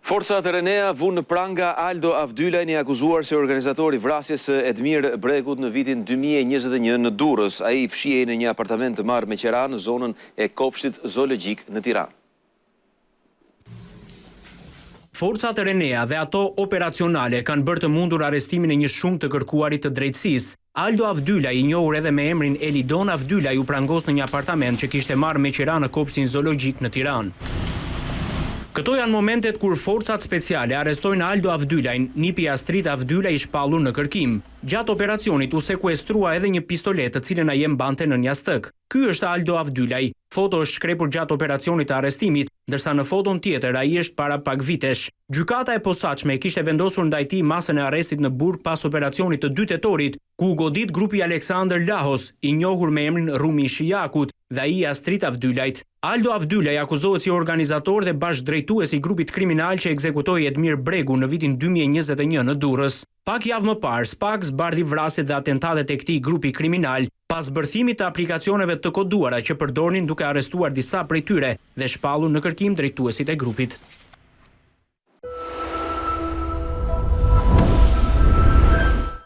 Forcat e Renea vunë në pranga Aldo Avdylajn, i akuzuar si organizator i vrasjes së Edmir Bregut në vitin 2021 në Durrës. Ai fshihej në një apartament të marrë me qera në zonën e Kopshtit Zoologjik në Tiranë. Forcat e Renea dhe ato operacionale kanë bërë të mundur arrestimin e një shumë të kërkuarit të drejtësisë. Aldo Avdylaj, i njohur edhe me emrin Elidon Avdylaj, u prangos në një apartament që kishte marrë me qera në Kopshtin Zoologjik në Tiranë. Këto janë momentet kur forcat speciale arrestojnë Aldo Avdylajn, nipi Astrit Avdylaj i shpallur në kërkim. Gjatë operacionit u sekuestrua edhe një pistolet të cilën ai e mbante në një stëk. Ky është Aldo Avdylaj. Foto është shkrepur gjatë operacionit të arrestimit, ndërsa në foton tjetër ai është para pak vitesh. Gjykata e posaçme kishte vendosur ndaj tij masën e arrestit në burg pas operacionit të 2 tetorit, ku u godit grupi Aleksandër Lahos, i njohur me emrin Rumi Shijakut, dhe ai Astrit Avdylajt. Aldo Avdylaj akuzohet si organizator dhe bashkëdrejtues i grupit kriminal që ekzekutoi Edmir Bregu në vitin 2021 në Durrës. Pak javë më parë, SPAK zbardhi vrasjet dhe atentatet e këtij grupi kriminal pas bërthimit të aplikacioneve të koduara që përdornin duke arrestuar disa prej tyre dhe shpallur në kërkim drejtuesit e grupit.